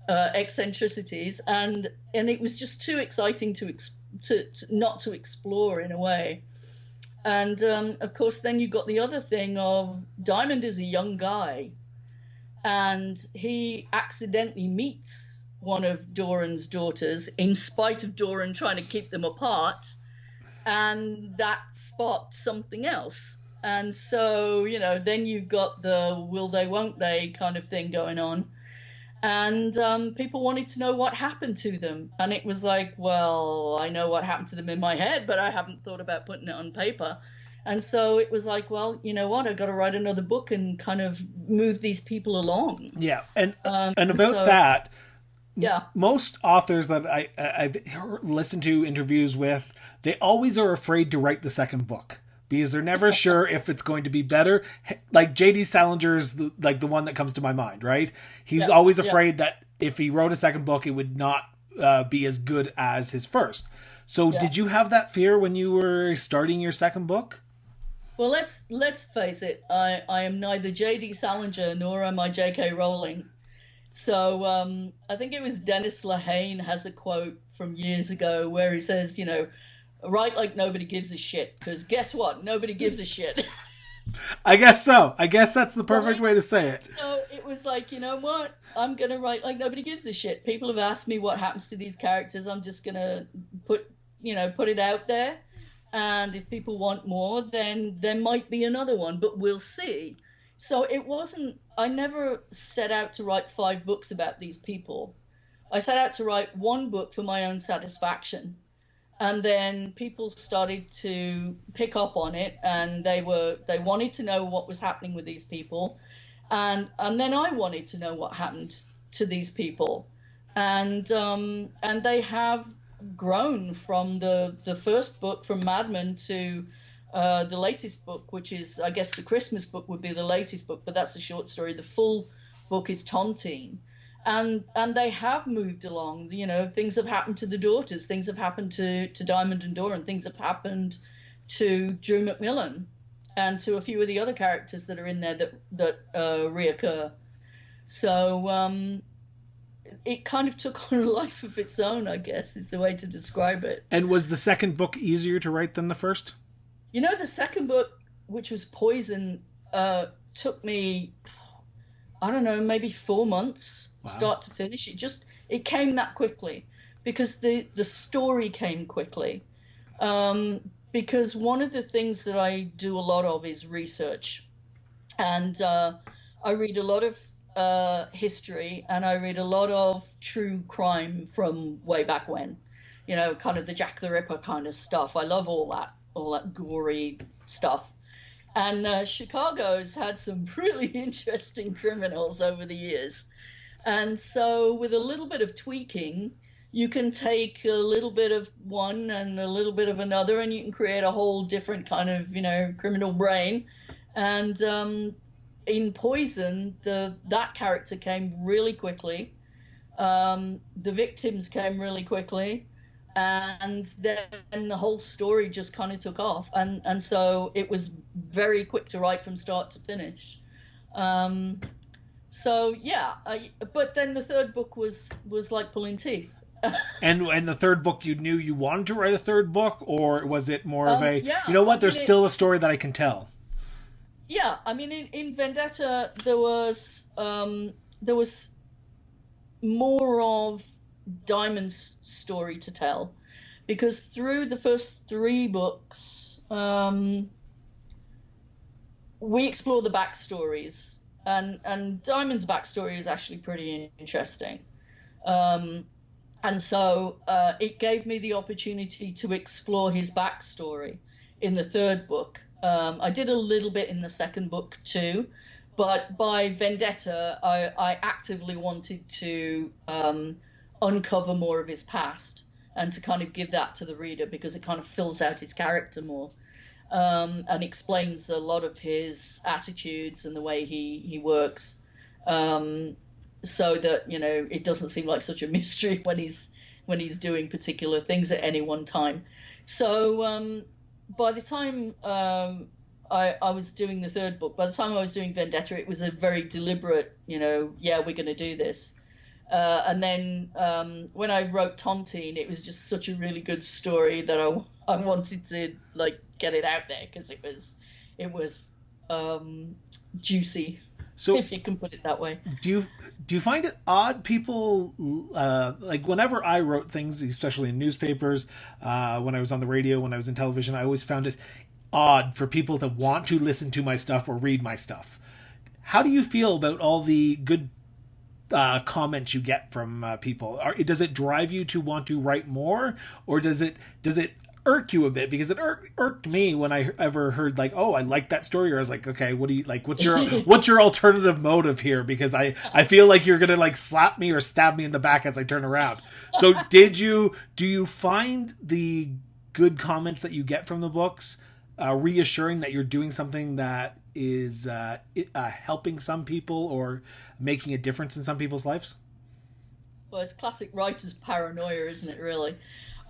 eccentricities, and it was just too exciting to not to explore in a way. And of course, then you got the other thing of Diamond is a young guy, and he accidentally meets one of Doran's daughters, in spite of Doran trying to keep them apart, and that sparked something else. And so, then you've got the will they, won't they kind of thing going on. And people wanted to know what happened to them. And it was like, well, I know what happened to them in my head, but I haven't thought about putting it on paper. And so it was like, well, you know what? I've got to write another book and kind of move these people along. Yeah. And about that, yeah, most authors that I've listened to interviews with, they always are afraid to write the second book because they're never sure if it's going to be better. Like J.D. Salinger is the one that comes to my mind, right? He's always afraid that if he wrote a second book, it would not be as good as his first. So did you have that fear when you were starting your second book? Well, let's face it. I am neither J.D. Salinger nor am I J.K. Rowling. So I think it was Dennis Lehane has a quote from years ago where he says, write like nobody gives a shit, because guess what? Nobody gives a shit. I guess so. I guess that's the perfect way to say it. So it was like, you know what? I'm going to write like nobody gives a shit. People have asked me what happens to these characters. I'm just going to put it out there. And if people want more, then there might be another one, but we'll see. So I never set out to write 5 books about these people. I set out to write one book for my own satisfaction. And then people started to pick up on it, and they wanted to know what was happening with these people. And then I wanted to know what happened to these people. And they have grown from the first book, from Madman, to the latest book, which is, I guess the Christmas book would be the latest book, but that's a short story. The full book is Tontine. And they have moved along. Things have happened to the daughters. Things have happened to Diamond and Doran. Things have happened to Drew McMillan and to a few of the other characters that are in there that reoccur. So it kind of took on a life of its own, I guess, is the way to describe it. And was the second book easier to write than the first? The second book, which was Poison, took me, I don't know, maybe 4 months. Wow. Start to finish. It came that quickly because the story came quickly. Because one of the things that I do a lot of is research, and I read a lot of history, and I read a lot of true crime from way back when, kind of the Jack the Ripper kind of stuff. I love all that gory stuff. And Chicago's had some really interesting criminals over the years. And so with a little bit of tweaking, you can take a little bit of one and a little bit of another, and you can create a whole different kind of, criminal brain. And in Poison, that character came really quickly. The victims came really quickly. And then the whole story just kind of took off. And so it was very quick to write from start to finish. So yeah, but then the third book was like pulling teeth. And the third book, you knew you wanted to write a third book, or was it more of a, there's still a story that I can tell? Yeah, I mean, in Vendetta, there was more of Diamond's story to tell, because through the first 3 books, we explore the backstories. And Diamond's backstory is actually pretty interesting. And so it gave me the opportunity to explore his backstory in the third book. I did a little bit in the second book too, but by Vendetta, I actively wanted to uncover more of his past and to kind of give that to the reader, because it kind of fills out his character more. And explains a lot of his attitudes and the way he works, so that it doesn't seem like such a mystery when he's doing particular things at any one time. So by the time I was doing the third book. By the time I was doing Vendetta, it was a very deliberate, yeah, we're going to do this. And then when I wrote Tontine, it was just such a really good story that I wanted to like get it out there because it was juicy, So if you can put it that way. do you find it odd people like whenever I wrote things, especially in newspapers, when I was on the radio, when I was in television, I always found it odd for people to want to listen to my stuff or read my stuff. How do you feel about all the good comments you get from people? Does it drive you to want to write more, or does it irk you a bit? Because it irked me when I ever heard like, oh, I like that story, or I was like, okay, what do you like? What's your alternative motive here? Because I feel like you're gonna like slap me or stab me in the back as I turn around. So do you find the good comments that you get from the books reassuring that you're doing something that is helping some people or making a difference in some people's lives? Well, it's classic writer's paranoia, isn't it, really?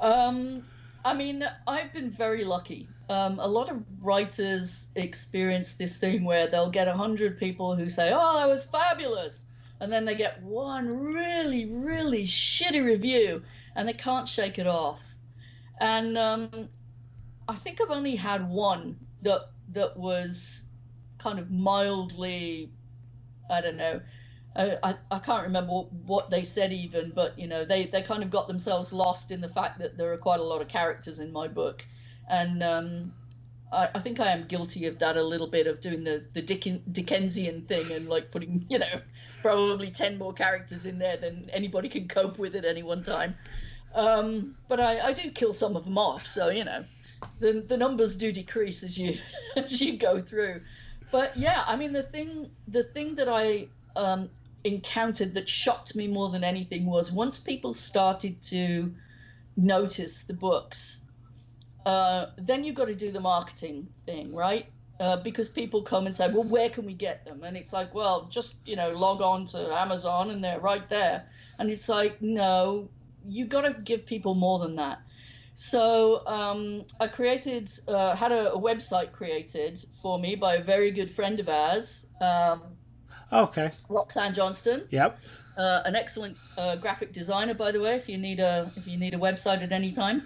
Um, I mean, I've been very lucky. A lot of writers experience this thing where they'll get 100 people who say, "Oh, that was fabulous," and then they get one really, really shitty review, and they can't shake it off. And I think I've only had one that was kind of mildly, I don't know. I can't remember what they said even, but they kind of got themselves lost in the fact that there are quite a lot of characters in my book, and I think I am guilty of that a little bit, of doing the Dickensian thing and like putting probably 10 more characters in there than anybody can cope with at any one time. But I do kill some of them off, so the numbers do decrease as you as you go through. But yeah, I mean the thing that I encountered that shocked me more than anything was once people started to notice the books, then you've got to do the marketing thing, right? Because people come and say, well, where can we get them? And it's like, well, just log on to Amazon and they're right there. And it's like, no, you got to give people more than that. So I had a website created for me by a very good friend of ours, Okay. Roxanne Johnston, Yep. an excellent graphic designer, by the way. If you need a website at any time,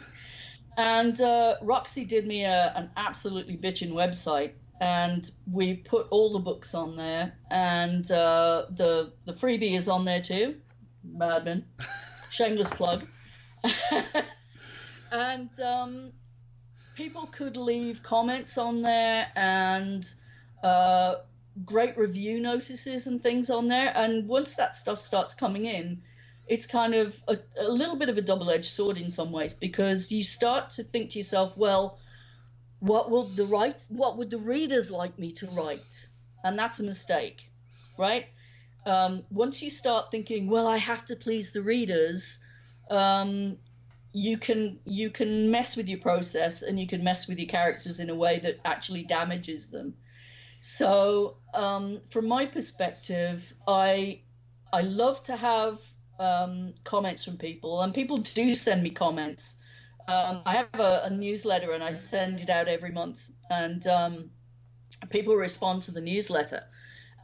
and Roxy did me an absolutely bitchin' website, and we put all the books on there, and the freebie is on there too. Madman, shameless plug. And people could leave comments on there, and uh, great review notices and things on there. And once that stuff starts coming in, it's kind of a little bit of a double-edged sword in some ways, because you start to think to yourself, well, what would the readers like me to write? And that's a mistake, right? Once you start thinking, well, I have to please the readers, um, you can mess with your process, and you can mess with your characters in a way that actually damages them. So, from my perspective, I love to have comments from people, and people do send me comments. I have a newsletter, and I send it out every month, and people respond to the newsletter,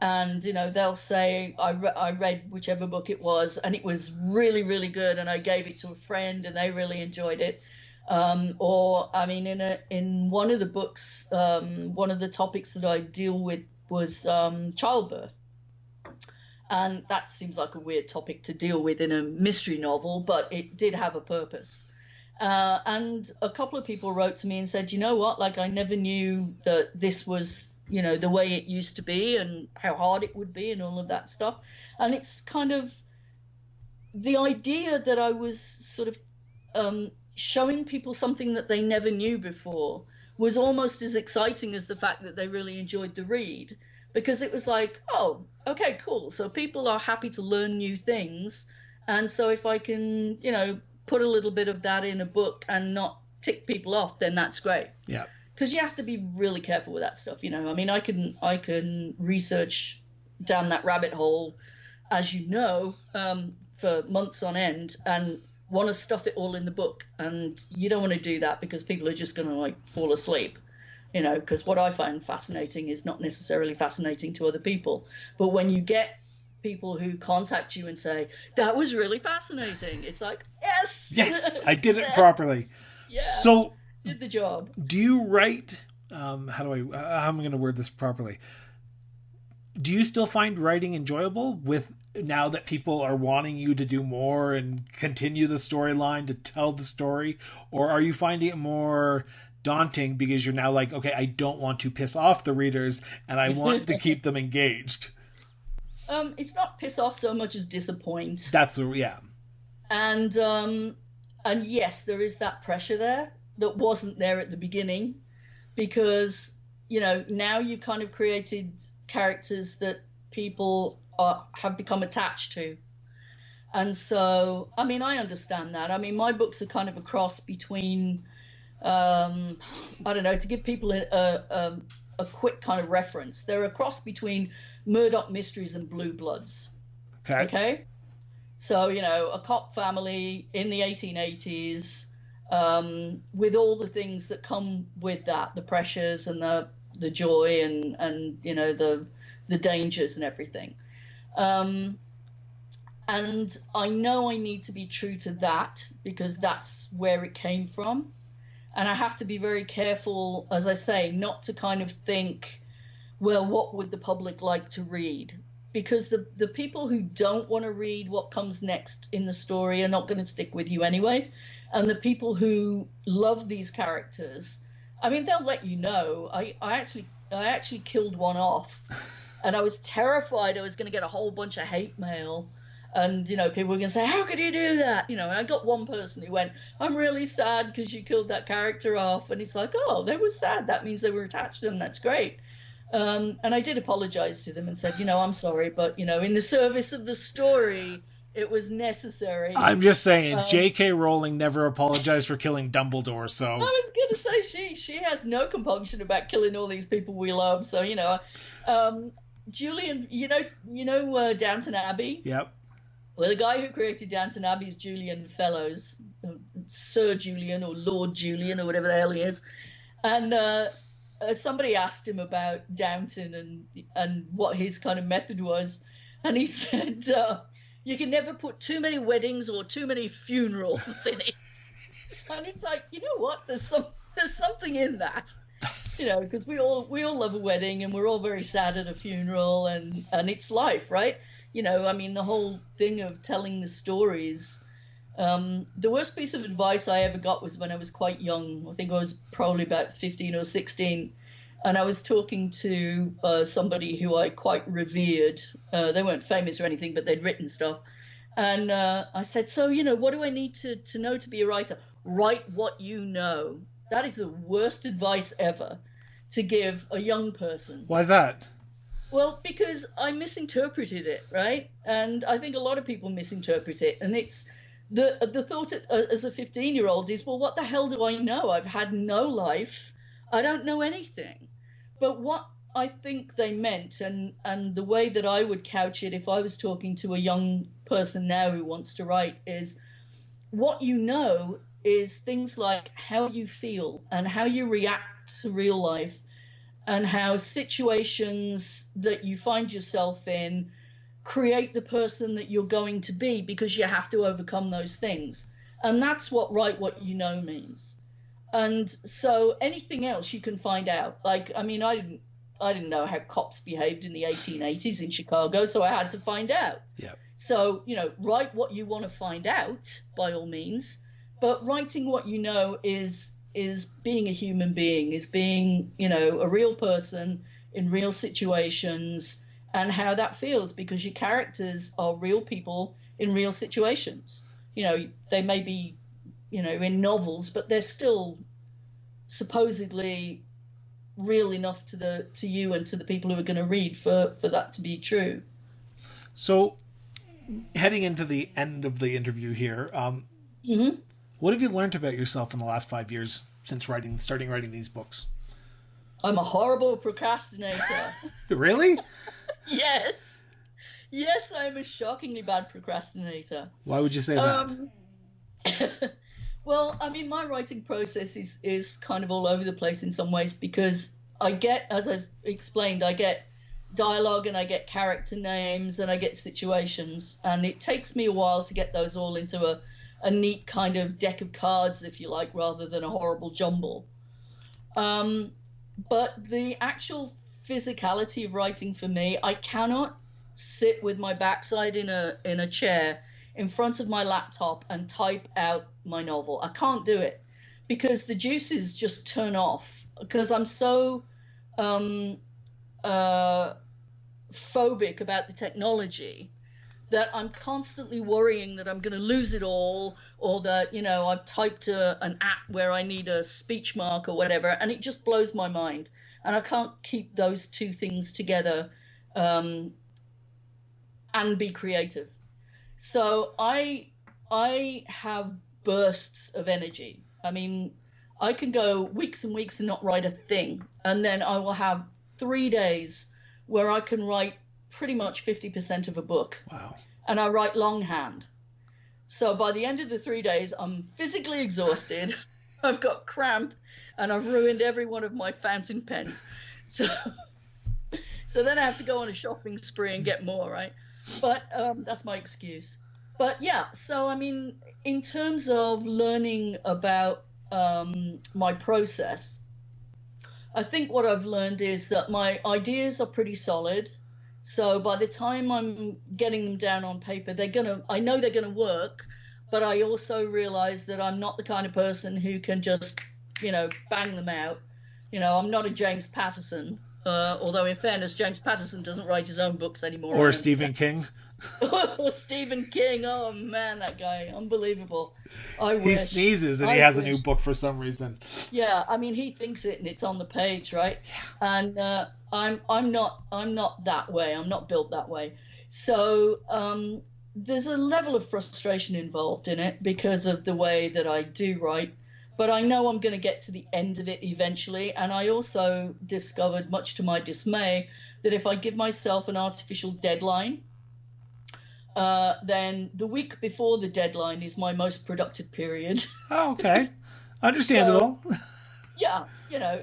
and they'll say, I read whichever book it was, and it was really, really good, and I gave it to a friend, and they really enjoyed it. Or I mean, in one of the books, one of the topics that I deal with was childbirth, and that seems like a weird topic to deal with in a mystery novel, but it did have a purpose. And a couple of people wrote to me and said, you know what, like, I never knew that this was, the way it used to be, and how hard it would be, and all of that stuff. And it's kind of the idea that I was sort of showing people something that they never knew before was almost as exciting as the fact that they really enjoyed the read, because it was like, oh, okay, cool. So people are happy to learn new things. And so if I can, put a little bit of that in a book and not tick people off, then that's great. Yeah. Because you have to be really careful with that stuff. I mean, I can research down that rabbit hole, as for months on end, and want to stuff it all in the book. And you don't want to do that, because people are just going to like fall asleep. because what I find fascinating is not necessarily fascinating to other people. But when you get people who contact you and say, that was really fascinating, it's like, yes, Yes, I did it properly. yeah, So, did the job. do you write? How am I going to word this properly? Do you still find writing enjoyable with now that people are wanting you to do more and continue the storyline to tell the story, or are you finding it more daunting because you're now like, okay, I don't want to piss off the readers and I want to keep them engaged? It's not piss off so much as disappoint. Yeah. And yes, there is that pressure there that wasn't there at the beginning, because now you kind of created characters that people have become attached to. And so, I mean, I understand that. I mean, my books are kind of a cross between, I don't know, to give people a quick kind of reference. They're a cross between Murdoch Mysteries and Blue Bloods. Okay. Okay. So, a cop family in the 1880s, with all the things that come with that, the pressures and the joy and the dangers and everything. And I know I need to be true to that because that's where it came from. And I have to be very careful, as I say, not to kind of think, well, what would the public like to read? Because the people who don't want to read what comes next in the story are not going to stick with you anyway. And the people who love these characters, I mean, they'll let you know. I actually killed one off, and I was terrified I was going to get a whole bunch of hate mail. And, people were going to say, how could you do that? I got one person who went, I'm really sad because you killed that character off. And it's like, oh, they were sad. That means they were attached to them. That's great. And I did apologize to them and said, I'm sorry, but, in the service of the story, it was necessary. I'm just saying, J.K. Rowling never apologized for killing Dumbledore, so... I was going to say, she has no compunction about killing all these people we love, so, Julian, Downton Abbey? Yep. Well, the guy who created Downton Abbey is Julian Fellows, Sir Julian or Lord Julian or whatever the hell he is. And somebody asked him about Downton and what his kind of method was. And he said, you can never put too many weddings or too many funerals in it. And it's like, you know what? There's something in that. Because we all love a wedding and we're all very sad at a funeral and it's life, right? I mean, the whole thing of telling the stories. The worst piece of advice I ever got was when I was quite young. I think I was probably about 15 or 16. And I was talking to somebody who I quite revered. They weren't famous or anything, but they'd written stuff. And I said, so, what do I need to know to be a writer? Write what you know. That is the worst advice ever to give a young person. Why is that? Well, because I misinterpreted it, right? And I think a lot of people misinterpret it. And it's the thought as a 15-year-old is, well, what the hell do I know? I've had no life. I don't know anything. But what I think they meant, and the way that I would couch it if I was talking to a young person now who wants to write, is what you know is things like how you feel and how you react to real life and how situations that you find yourself in create the person that you're going to be because you have to overcome those things. And that's what write what you know means. And so anything else you can find out. Like, I mean, I didn't know how cops behaved in the 1880s in Chicago, so I had to find out. Yeah. So, write what you want to find out, by all means. But writing what you know is being a human being, is being, a real person in real situations and how that feels, because your characters are real people in real situations. They may be, in novels, but they're still supposedly real enough to you and to the people who are going to read for that to be true. So, heading into the end of the interview here, what have you learned about yourself in the last 5 years since starting writing these books? I'm a horrible procrastinator. Really? Yes. Yes, I'm a shockingly bad procrastinator. Why would you say that? Well, I mean, my writing process is kind of all over the place in some ways because I get, as I've explained, I get dialogue and I get character names and I get situations, and it takes me a while to get those all into a neat kind of deck of cards, if you like, rather than a horrible jumble. Um, but the actual physicality of writing for me, I cannot sit with my backside in a chair in front of my laptop and type out my novel. I can't do it because the juices just turn off because I'm so um, uh, phobic about the technology that I'm constantly worrying that I'm going to lose it all, or that, I've typed an app where I need a speech mark or whatever, and it just blows my mind. And I can't keep those two things together um, and be creative. So I have bursts of energy. I mean, I can go weeks and weeks and not write a thing, and then I will have 3 days where I can write pretty much 50% of a book, Wow. and I write longhand. So by the end of the 3 days, I'm physically exhausted. I've got cramp, and I've ruined every one of my fountain pens. So so then I have to go on a shopping spree and get more, right? But that's my excuse. But yeah, so I mean, in terms of learning about my process, I think what I've learned is that my ideas are pretty solid. So by the time I'm getting them down on paper, I know they're gonna work, but I also realize that I'm not the kind of person who can just, bang them out. I'm not a James Patterson. Although in fairness, James Patterson doesn't write his own books anymore, Or I understand. Stephen King. Or Stephen King, oh man, that guy, unbelievable. I He wish. sneezes and he I has a new wish. book for some reason. Yeah, I mean, he thinks it and it's on the page, right? And I'm not that way. I'm not built that way. So there's a level of frustration involved in it because of the way that I do write. But I know I'm going to get to the end of it eventually. And I also discovered, much to my dismay, that if I give myself an artificial deadline, then the week before the deadline is my most productive period. Oh, okay. So Understandable. yeah,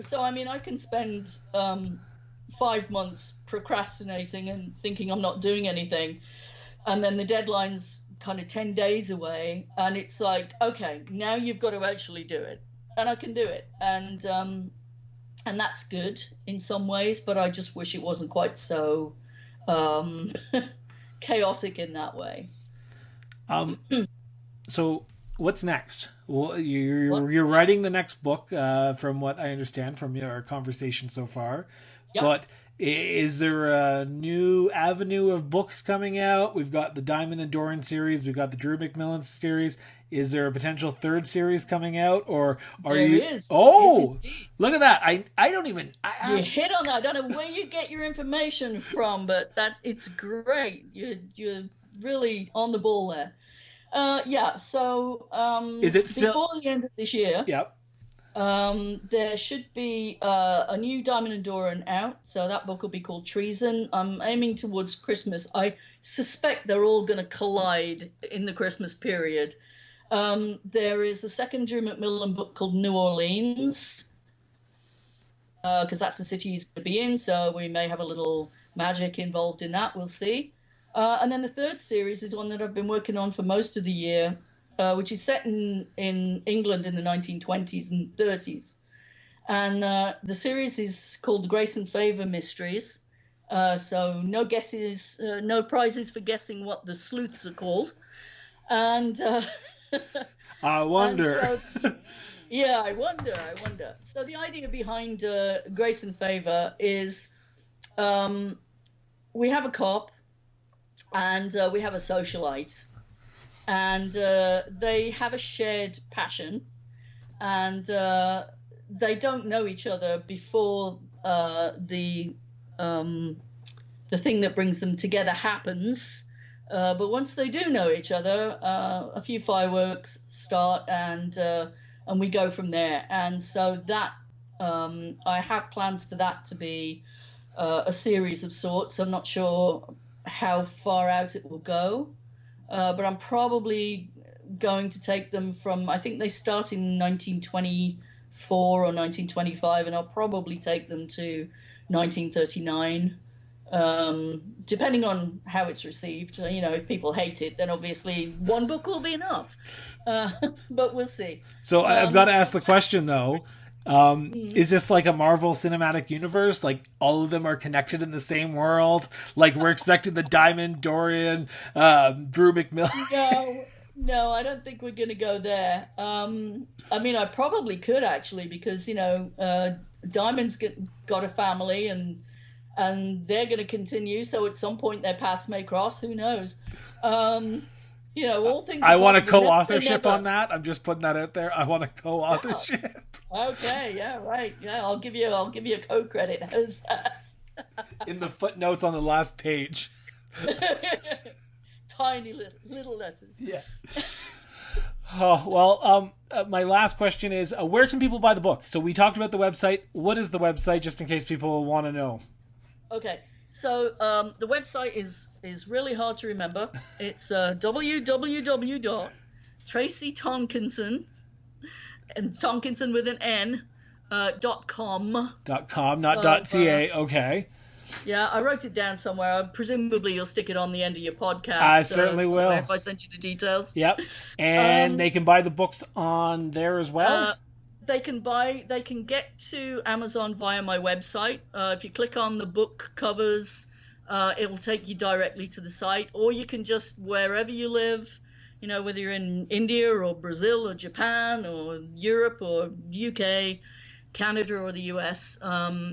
so I mean, I can spend 5 months procrastinating and thinking I'm not doing anything, and then the deadline's kind of 10 days away, and it's like, okay, now you've got to actually do it, and I can do it, and that's good in some ways, but I just wish it wasn't quite so um, chaotic in that way. Um, so what's next? Well, What's you're writing next? the next book, from what I understand from your conversation so far. Yep. But is there a new avenue of books coming out? We've got the Diamond and Doran series. We've got the Drew McMillan series. Is there a potential third series coming out, or are There you? is. There is Oh, indeed. look at that! I don't even. You hit on that. I don't know where you get your information from, but that it's great. You're really on the ball there. Yeah. So Is it still? before the end of this year, Yep. there should be a new Diamond and Doran out. So that book will be called Treason. I'm aiming towards Christmas. I suspect they're all going to collide in the Christmas period. There is a second Drew McMillan book called New Orleans, because that's the city he's going to be in. So we may have a little magic involved in that. We'll see. And then the third series is one that I've been working on for most of the year, which is set in England in the 1920s and 30s. And the series is called The Grace and Favor Mysteries. So no guesses, no prizes for guessing what the sleuths are called. And I and wonder. so yeah, I wonder. So the idea behind Grace and Favor is um, we have a cop and we have a socialite, and they have a shared passion, and they don't know each other before um, the thing that brings them together happens. But once they do know each other, a few fireworks start, and we go from there. And so that I have plans for that to be a series of sorts. I'm not sure how far out it will go, but I'm probably going to take them from, I think they start in 1924 or 1925, and I'll probably take them to 1939, depending on how it's received. If people hate it, then obviously one book will be enough. But we'll see. So I've got to ask the question, though. Is this like a Marvel Cinematic Universe? Like all of them are connected in the same world? Like we're expecting the Diamond, Dorian, Drew McMillan? No, I don't think we're going to go there. I mean, I probably could actually, because Diamond's got a family, and they're going to continue. So at some point their paths may cross. Who knows? All things. I want a co-authorship on that. I'm just putting that out there. I want a co-authorship. Yeah. Okay. Yeah. Right. Yeah. I'll give you a co-credit. How's that? In the footnotes on the last page. Tiny little letters. Yeah. Oh, well, my last question is, where can people buy the book? So we talked about the website. What is the website, just in case people want to know? Okay. So the website is really hard to remember. It's www.tracytonkinson, and Tonkinson with an N, .com. .com, not .ca. Okay. Yeah, I wrote it down somewhere. Presumably you'll stick it on the end of your podcast. I certainly will. If I send you the details. Yep. And they can buy the books on there as well? They can get to Amazon via my website. If you click on the book covers, it will take you directly to the site, or you can just, wherever you live, whether you're in India or Brazil or Japan or Europe or UK, Canada or the US,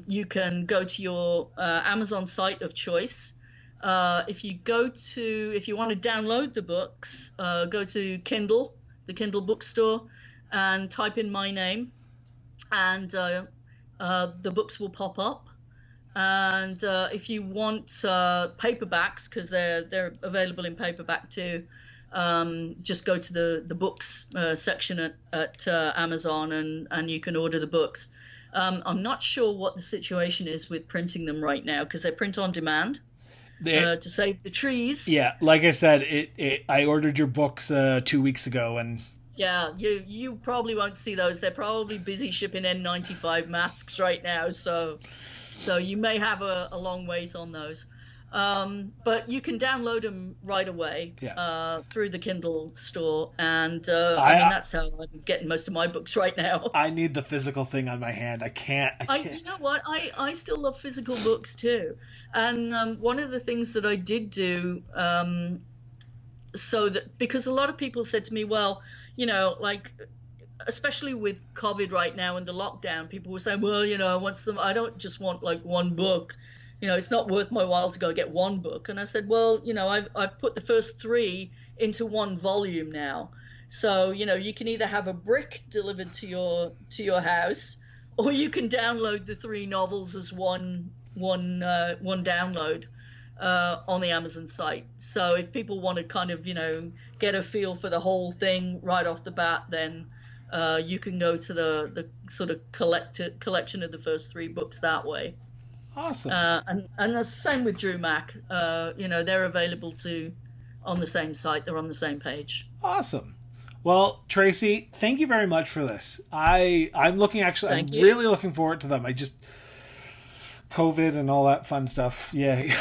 you can go to your Amazon site of choice. If you want to download the books, go to Kindle, the Kindle bookstore, and type in my name, and the books will pop up. And if you want paperbacks, because they're available in paperback too, just go to the books section at Amazon, and you can order the books. I'm not sure what the situation is with printing them right now, because they print on demand to save the trees. Yeah, like I said, I ordered your books 2 weeks ago, and yeah, you probably won't see those. They're probably busy shipping N95 masks right now, so you may have a long wait on those. But you can download them right away through the Kindle store, and that's how I'm getting most of my books right now. I need the physical thing on my hand. I can't. You know what? I still love physical books too, and one of the things that I did do, because a lot of people said to me, well, especially with COVID right now and the lockdown, people were saying, well, I don't just want like one book. It's not worth my while to go get one book. And I said, well, I've put the first 3 into one volume now. So, you can either have a brick delivered to your house, or you can download the 3 novels as one download on the Amazon site. So if people want to kind of, get a feel for the whole thing right off the bat, then you can go to the sort of collection of the first 3 books that way. Awesome. And the same with Drew Mack. They're available on the same site. They're on the same page. Awesome. Well, Tracy, thank you very much for this. I'm really looking forward to them. COVID and all that fun stuff. Yay.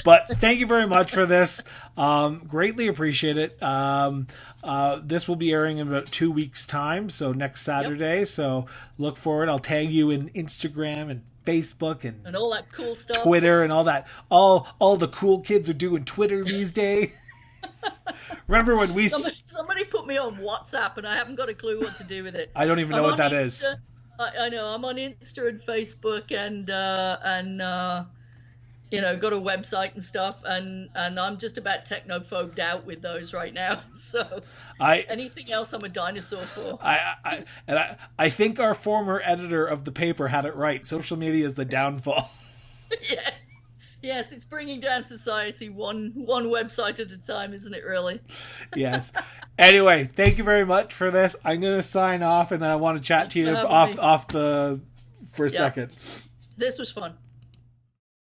But thank you very much for this. Greatly appreciate it. This will be airing in about 2 weeks' time, so next Saturday. Yep. So look forward. I'll tag you in Instagram and Facebook and all that cool stuff, Twitter and all that. All the cool kids are doing Twitter these days. Remember when somebody put me on WhatsApp and I haven't got a clue what to do with it. I don't even know what that is. I know I'm on Insta and Facebook and got a website and stuff, and I'm just about technophobed out with those right now. So anything else, I'm a dinosaur for. I think our former editor of the paper had it right. Social media is the downfall. Yes, it's bringing down society one website at a time, isn't it? Really? Yes. Anyway, thank you very much for this. I'm going to sign off, and then I want to chat to you for a second. This was fun.